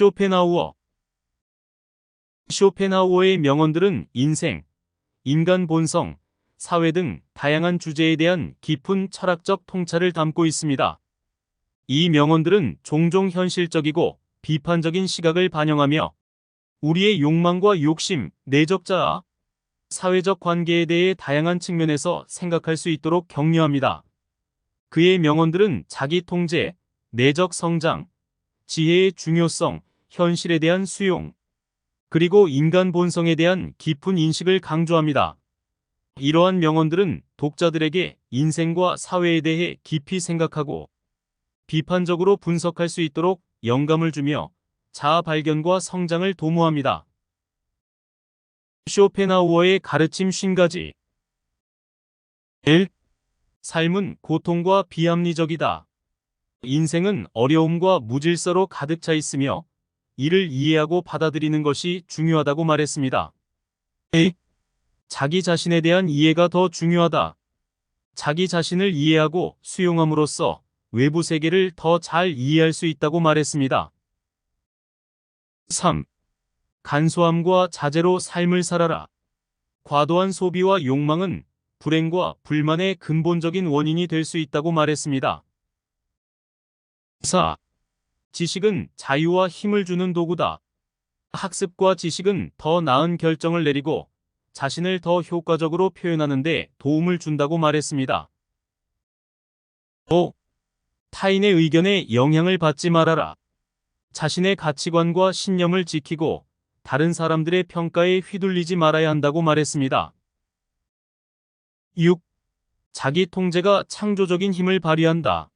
쇼펜하우어. 쇼펜하우어의 명언들은 인생, 인간 본성, 사회 등 다양한 주제에 대한 깊은 철학적 통찰을 담고 있습니다. 이 명언들은 종종 현실적이고 비판적인 시각을 반영하며 우리의 욕망과 욕심, 내적 자아, 사회적 관계에 대해 다양한 측면에서 생각할 수 있도록 격려합니다. 그의 명언들은 자기 통제, 내적 성장, 지혜의 중요성, 현실에 대한 수용, 그리고 인간 본성에 대한 깊은 인식을 강조합니다. 이러한 명언들은 독자들에게 인생과 사회에 대해 깊이 생각하고 비판적으로 분석할 수 있도록 영감을 주며 자아 발견과 성장을 도모합니다. 쇼펜하우어의 가르침 50가지. 1. 삶은 고통과 비합리적이다. 인생은 어려움과 무질서로 가득 차 있으며 이를 이해하고 받아들이는 것이 중요하다고 말했습니다. 2. 자기 자신에 대한 이해가 더 중요하다. 자기 자신을 이해하고 수용함으로써 외부 세계를 더 잘 이해할 수 있다고 말했습니다. 3. 간소함과 자제로 삶을 살아라. 과도한 소비와 욕망은 불행과 불만의 근본적인 원인이 될 수 있다고 말했습니다. 4. 지식은 자유와 힘을 주는 도구다. 학습과 지식은 더 나은 결정을 내리고 자신을 더 효과적으로 표현하는 데 도움을 준다고 말했습니다. 5. 타인의 의견에 영향을 받지 말아라. 자신의 가치관과 신념을 지키고 다른 사람들의 평가에 휘둘리지 말아야 한다고 말했습니다. 6. 자기 통제가 창조적인 힘을 발휘한다.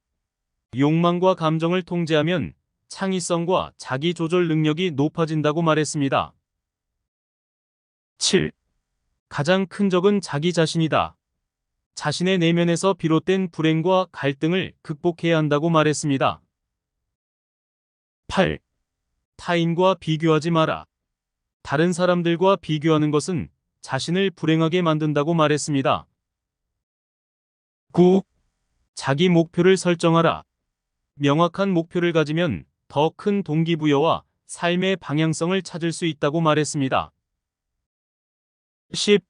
욕망과 감정을 통제하면 창의성과 자기 조절 능력이 높아진다고 말했습니다. 7. 가장 큰 적은 자기 자신이다. 자신의 내면에서 비롯된 불행과 갈등을 극복해야 한다고 말했습니다. 8. 타인과 비교하지 마라. 다른 사람들과 비교하는 것은 자신을 불행하게 만든다고 말했습니다. 9. 자기 목표를 설정하라. 명확한 목표를 가지면 더 큰 동기부여와 삶의 방향성을 찾을 수 있다고 말했습니다. 10.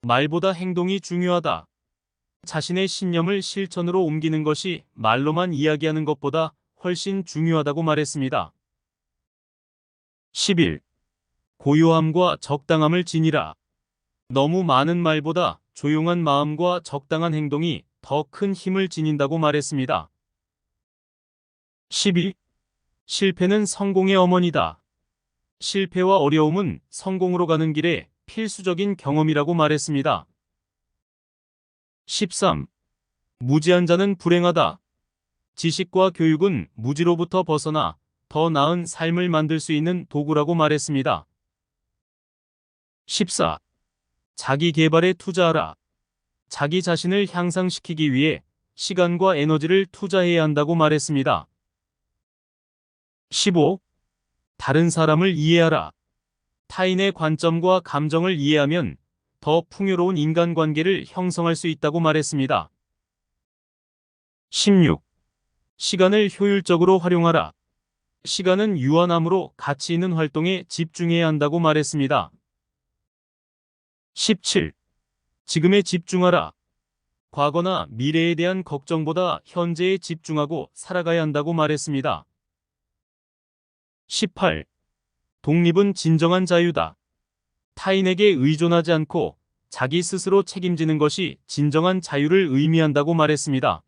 말보다 행동이 중요하다. 자신의 신념을 실천으로 옮기는 것이 말로만 이야기하는 것보다 훨씬 중요하다고 말했습니다. 11. 고요함과 적당함을 지니라. 너무 많은 말보다 조용한 마음과 적당한 행동이 더 큰 힘을 지닌다고 말했습니다. 12. 실패는 성공의 어머니다. 실패와 어려움은 성공으로 가는 길에 필수적인 경험이라고 말했습니다. 13. 무지한 자는 불행하다. 지식과 교육은 무지로부터 벗어나 더 나은 삶을 만들 수 있는 도구라고 말했습니다. 14. 자기 개발에 투자하라. 자기 자신을 향상시키기 위해 시간과 에너지를 투자해야 한다고 말했습니다. 15. 다른 사람을 이해하라. 타인의 관점과 감정을 이해하면 더 풍요로운 인간관계를 형성할 수 있다고 말했습니다. 16. 시간을 효율적으로 활용하라. 시간은 유한함으로 가치 있는 활동에 집중해야 한다고 말했습니다. 17. 지금에 집중하라. 과거나 미래에 대한 걱정보다 현재에 집중하고 살아가야 한다고 말했습니다. 18. 독립은 진정한 자유다. 타인에게 의존하지 않고 자기 스스로 책임지는 것이 진정한 자유를 의미한다고 말했습니다.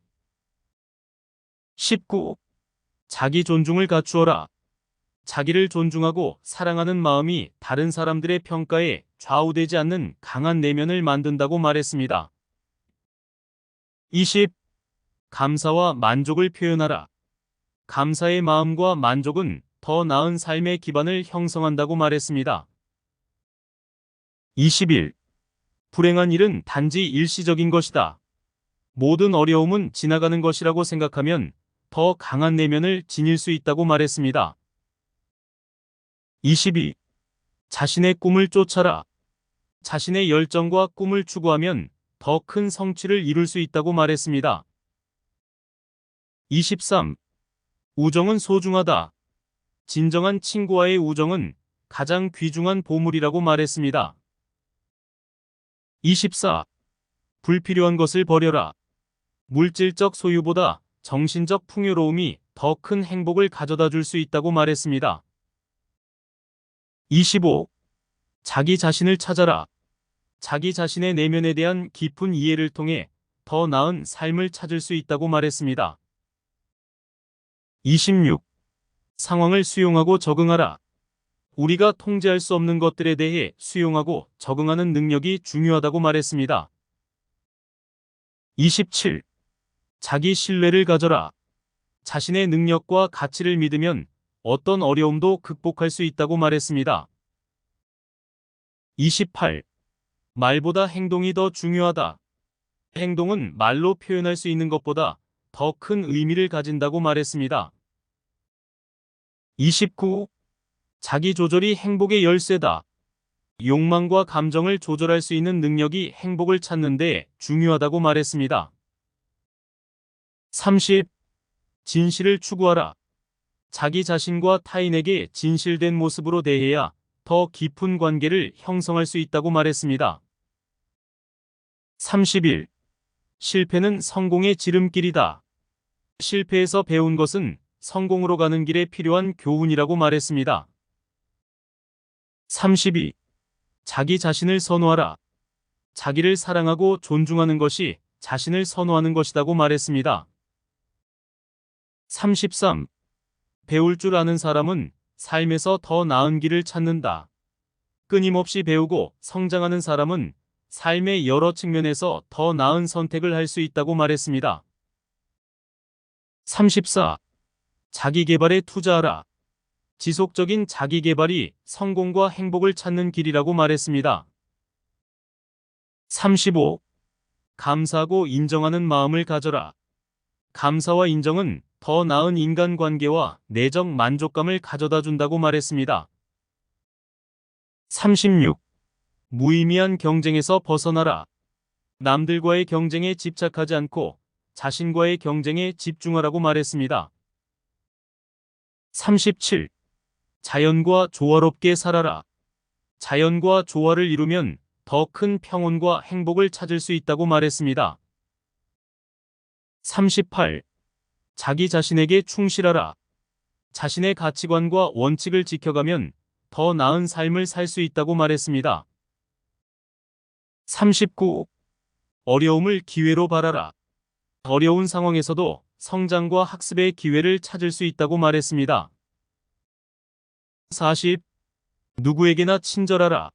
19. 자기 존중을 갖추어라. 자기를 존중하고 사랑하는 마음이 다른 사람들의 평가에 좌우되지 않는 강한 내면을 만든다고 말했습니다. 20. 감사와 만족을 표현하라. 감사의 마음과 만족은 더 나은 삶의 기반을 형성한다고 말했습니다. 21. 불행한 일은 단지 일시적인 것이다. 모든 어려움은 지나가는 것이라고 생각하면 더 강한 내면을 지닐 수 있다고 말했습니다. 22. 자신의 꿈을 쫓아라. 자신의 열정과 꿈을 추구하면 더 큰 성취를 이룰 수 있다고 말했습니다. 23. 우정은 소중하다. 진정한 친구와의 우정은 가장 귀중한 보물이라고 말했습니다. 24. 불필요한 것을 버려라. 물질적 소유보다 정신적 풍요로움이 더 큰 행복을 가져다 줄 수 있다고 말했습니다. 25. 자기 자신을 찾아라. 자기 자신의 내면에 대한 깊은 이해를 통해 더 나은 삶을 찾을 수 있다고 말했습니다. 26. 상황을 수용하고 적응하라. 우리가 통제할 수 없는 것들에 대해 수용하고 적응하는 능력이 중요하다고 말했습니다. 27. 자기 신뢰를 가져라. 자신의 능력과 가치를 믿으면 어떤 어려움도 극복할 수 있다고 말했습니다. 28. 말보다 행동이 더 중요하다. 행동은 말로 표현할 수 있는 것보다 더 큰 의미를 가진다고 말했습니다. 29. 자기 조절이 행복의 열쇠다. 욕망과 감정을 조절할 수 있는 능력이 행복을 찾는 데 중요하다고 말했습니다. 30. 진실을 추구하라. 자기 자신과 타인에게 진실된 모습으로 대해야 더 깊은 관계를 형성할 수 있다고 말했습니다. 31. 실패는 성공의 지름길이다. 실패에서 배운 것은 성공으로 가는 길에 필요한 교훈이라고 말했습니다. 32. 자기 자신을 선호하라. 자기를 사랑하고 존중하는 것이 자신을 선호하는 것이라고 말했습니다. 33. 배울 줄 아는 사람은 삶에서 더 나은 길을 찾는다. 끊임없이 배우고 성장하는 사람은 삶의 여러 측면에서 더 나은 선택을 할 수 있다고 말했습니다. 34. 자기 개발에 투자하라. 지속적인 자기 개발이 성공과 행복을 찾는 길이라고 말했습니다. 35. 감사하고 인정하는 마음을 가져라. 감사와 인정은 더 나은 인간관계와 내적 만족감을 가져다 준다고 말했습니다. 36. 무의미한 경쟁에서 벗어나라. 남들과의 경쟁에 집착하지 않고 자신과의 경쟁에 집중하라고 말했습니다. 37. 자연과 조화롭게 살아라. 자연과 조화를 이루면 더 큰 평온과 행복을 찾을 수 있다고 말했습니다. 38. 자기 자신에게 충실하라. 자신의 가치관과 원칙을 지켜가면 더 나은 삶을 살 수 있다고 말했습니다. 39. 어려움을 기회로 바라라. 어려운 상황에서도 성장과 학습의 기회를 찾을 수 있다고 말했습니다. 40. 누구에게나 친절하라.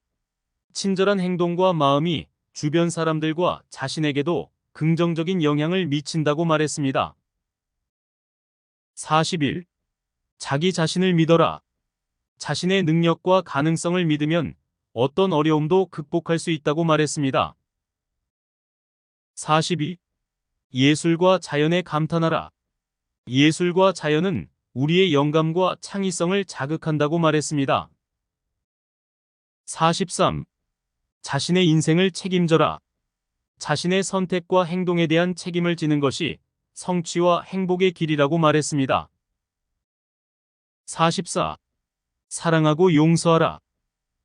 친절한 행동과 마음이 주변 사람들과 자신에게도 긍정적인 영향을 미친다고 말했습니다. 41. 자기 자신을 믿어라. 자신의 능력과 가능성을 믿으면 어떤 어려움도 극복할 수 있다고 말했습니다. 42. 예술과 자연에 감탄하라. 예술과 자연은 우리의 영감과 창의성을 자극한다고 말했습니다. 43. 자신의 인생을 책임져라. 자신의 선택과 행동에 대한 책임을 지는 것이 성취와 행복의 길이라고 말했습니다. 44. 사랑하고 용서하라.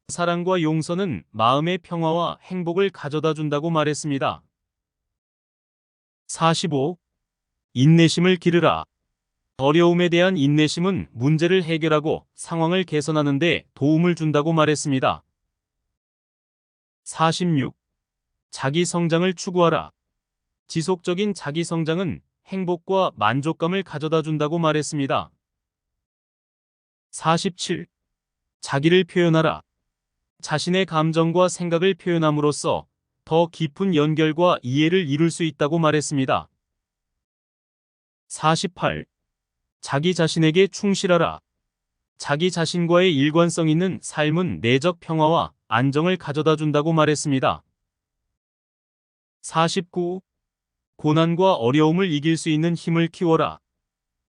사랑과 용서는 마음의 평화와 행복을 가져다 준다고 말했습니다. 45. 인내심을 기르라. 어려움에 대한 인내심은 문제를 해결하고 상황을 개선하는 데 도움을 준다고 말했습니다. 46. 자기 성장을 추구하라. 지속적인 자기 성장은 행복과 만족감을 가져다 준다고 말했습니다. 47. 자기를 표현하라. 자신의 감정과 생각을 표현함으로써 더 깊은 연결과 이해를 이룰 수 있다고 말했습니다. 48. 자기 자신에게 충실하라. 자기 자신과의 일관성 있는 삶은 내적 평화와 안정을 가져다 준다고 말했습니다. 49. 고난과 어려움을 이길 수 있는 힘을 키워라.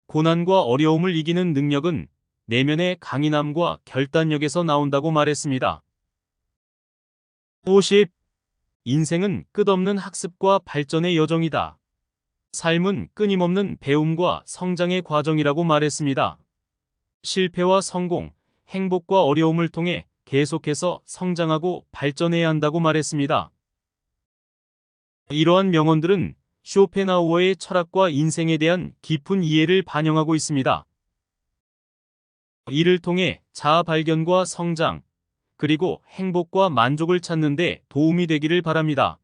고난과 어려움을 이기는 능력은 내면의 강인함과 결단력에서 나온다고 말했습니다. 50. 인생은 끝없는 학습과 발전의 여정이다. 삶은 끊임없는 배움과 성장의 과정이라고 말했습니다. 실패와 성공, 행복과 어려움을 통해 계속해서 성장하고 발전해야 한다고 말했습니다. 이러한 명언들은 쇼펜하우어의 철학과 인생에 대한 깊은 이해를 반영하고 있습니다. 이를 통해 자아 발견과 성장, 그리고 행복과 만족을 찾는 데 도움이 되기를 바랍니다.